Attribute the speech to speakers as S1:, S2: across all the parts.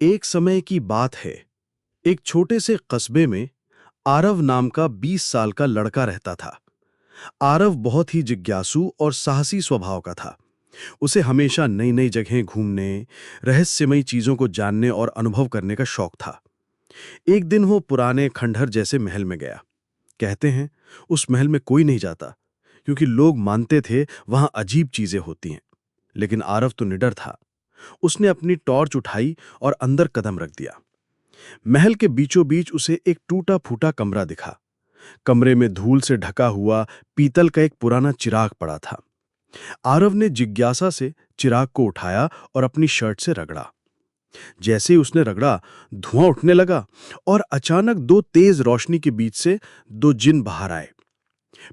S1: एक समय की बात है। एक छोटे से कस्बे में आरव नाम का 20 साल का लड़का रहता था। आरव बहुत ही जिज्ञासु और साहसी स्वभाव का था। उसे हमेशा नई नई जगहें घूमने, रहस्यमयी चीजों को जानने और अनुभव करने का शौक था। एक दिन वो पुराने खंडहर जैसे महल में गया। कहते हैं उस महल में कोई नहीं जाता, क्योंकि लोग मानते थे वहां अजीब चीजें होती हैं। लेकिन आरव तो निडर था। उसने अपनी टॉर्च उठाई और अंदर कदम रख दिया। महल के बीचों बीच उसे एक टूटा फूटा कमरा दिखा। कमरे में धूल से ढका हुआ पीतल का एक पुराना चिराग पड़ा था। आरव ने जिज्ञासा से चिराग को उठाया और अपनी शर्ट से रगड़ा। जैसे ही उसने रगड़ा, धुआं उठने लगा और अचानक दो तेज रोशनी के बीच से दो जिन बाहर आए।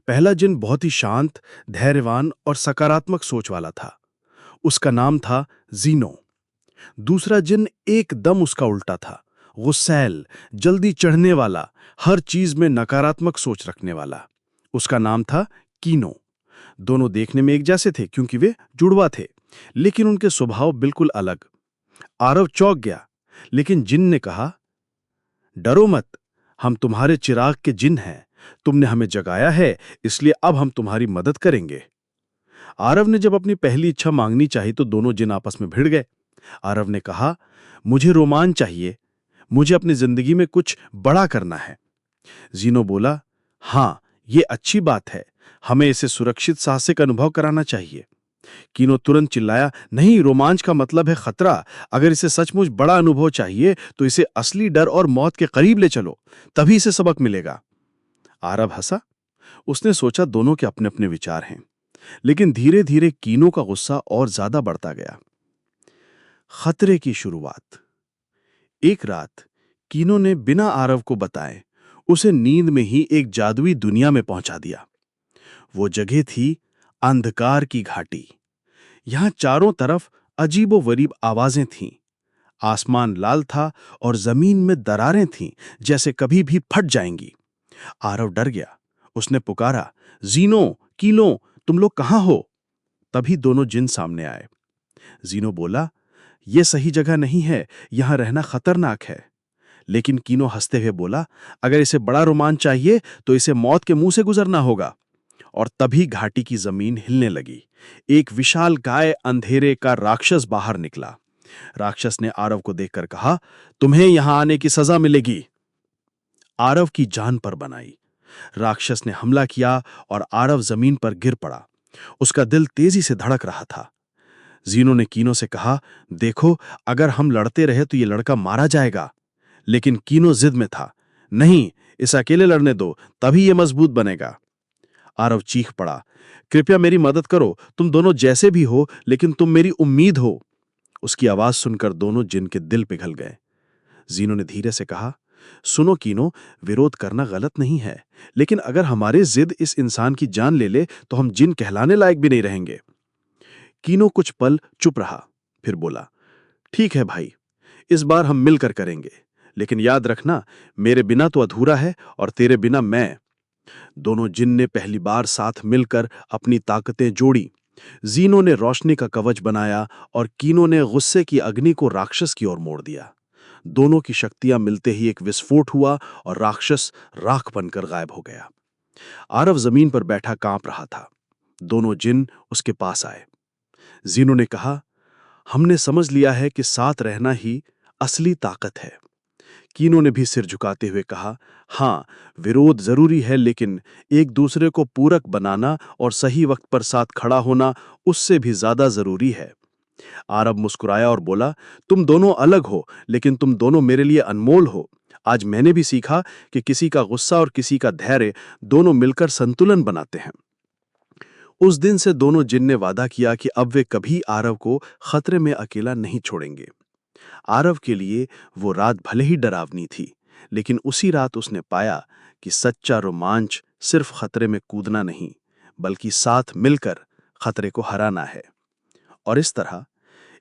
S1: पहला जिन बहुत ही शांत, धैर्यवान और सकारात्मक सोच वाला था। उसका नाम था जीनो। दूसरा जिन एकदम उसका उल्टा था, गुस्सैल, जल्दी चढ़ने वाला, हर चीज में नकारात्मक सोच रखने वाला। उसका नाम था कीनो। दोनों देखने में एक जैसे थे क्योंकि वे जुड़वा थे, लेकिन उनके स्वभाव बिल्कुल अलग। आरव चौंक गया, लेकिन जिन ने कहा, डरो मत, हम तुम्हारे चिराग के जिन हैं। तुमने हमें जगाया है, इसलिए अब हम तुम्हारी मदद करेंगे। आरव ने जब अपनी पहली इच्छा मांगनी चाही तो दोनों जिन आपस में भिड़ गए। आरव ने कहा, मुझे रोमांच चाहिए, मुझे अपनी जिंदगी में कुछ बड़ा करना है। जीनो बोला, हाँ, ये अच्छी बात है, हमें इसे सुरक्षित साहसिक अनुभव कराना चाहिए। कीनो तुरंत चिल्लाया, नहीं, रोमांच का मतलब है खतरा। अगर इसे सचमुच बड़ा अनुभव चाहिए तो इसे असली डर और मौत के करीब ले चलो, तभी इसे सबक मिलेगा। आरव हंसा। उसने सोचा दोनों के अपने अपने विचार हैं, लेकिन धीरे धीरे कीनो का गुस्सा और ज्यादा बढ़ता गया। खतरे की शुरुआत। एक रात कीनो ने बिना आरव को बताए उसे नींद में ही एक जादुई दुनिया में पहुंचा दिया। वो जगह थी अंधकार की घाटी। यहां चारों तरफ अजीबोगरीब आवाजें थीं। आसमान लाल था और जमीन में दरारें थीं, जैसे कभी भी फट जाएंगी। आरव डर गया। उसने पुकारा, जीनो, कीनो, तुम लोग कहां हो? तभी दोनों जिन सामने आए। जीनो बोला, यह सही जगह नहीं है, यहां रहना खतरनाक है। लेकिन कीनो हंसते हुए बोला, अगर इसे बड़ा रोमांच चाहिए तो इसे मौत के मुंह से गुजरना होगा। और तभी घाटी की जमीन हिलने लगी। एक विशाल काय अंधेरे का राक्षस बाहर निकला। राक्षस ने आरव को देखकर कहा, तुम्हें यहां आने की सजा मिलेगी। आरव की जान पर बनाई। राक्षस ने हमला किया और आरव जमीन पर गिर पड़ा। उसका दिल तेजी से धड़क रहा था। जीनो ने कीनो से कहा, देखो, अगर हम लड़ते रहे तो ये लड़का मारा जाएगा। लेकिन कीनो जिद में था, नहीं, इसे अकेले लड़ने दो, तभी ये मजबूत बनेगा। आरव चीख पड़ा, कृपया मेरी मदद करो, तुम दोनों जैसे भी हो, लेकिन तुम मेरी उम्मीद हो। उसकी आवाज सुनकर दोनों जिन के दिल पिघल गए। जीनो ने धीरे से कहा, सुनो कीनो, विरोध करना गलत नहीं है, लेकिन अगर हमारे जिद इस इंसान की जान ले ले तो हम जिन कहलाने लायक भी नहीं रहेंगे। कीनो कुछ पल चुप रहा, फिर बोला, ठीक है भाई, इस बार हम मिलकर करेंगे, लेकिन याद रखना, मेरे बिना तो अधूरा है और तेरे बिना मैं। दोनों जिन ने पहली बार साथ मिलकर अपनी ताकतें जोड़ी। जीनो ने रोशनी का कवच बनाया और कीनो ने गुस्से की अग्नि को राक्षस की ओर मोड़ दिया। दोनों की शक्तियां मिलते ही एक विस्फोट हुआ और राक्षस राख बनकर गायब हो गया। आरव जमीन पर बैठा कांप रहा था। दोनों जिन उसके पास आए। जीनो ने कहा, हमने समझ लिया है कि साथ रहना ही असली ताकत है। कीनो ने भी सिर झुकाते हुए कहा, हां, विरोध जरूरी है, लेकिन एक दूसरे को पूरक बनाना और सही वक्त पर साथ खड़ा होना उससे भी ज्यादा जरूरी है। आरब मुस्कुराया और बोला, तुम दोनों अलग हो, लेकिन तुम दोनों मेरे लिए अनमोल हो। आज मैंने भी सीखा कि किसी का गुस्सा और किसी का धैर्य दोनों मिलकर संतुलन बनाते हैं। उस दिन से दोनों जिन ने वादा किया कि अब वे कभी आरव को खतरे में अकेला नहीं छोड़ेंगे। आरव के लिए वो रात भले ही डरावनी थी, लेकिन उसी रात उसने पाया कि सच्चा रोमांच सिर्फ खतरे में कूदना नहीं, बल्कि साथ मिलकर खतरे को हराना है। और इस तरह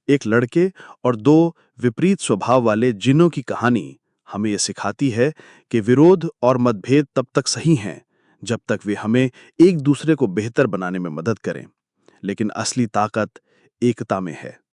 S1: एक लड़के और दो विपरीत स्वभाव वाले जिनों की कहानी हमें यह सिखाती है कि विरोध और मतभेद तब तक सही हैं जब तक वे हमें एक दूसरे को बेहतर बनाने में मदद करें, लेकिन असली ताकत एकता में है।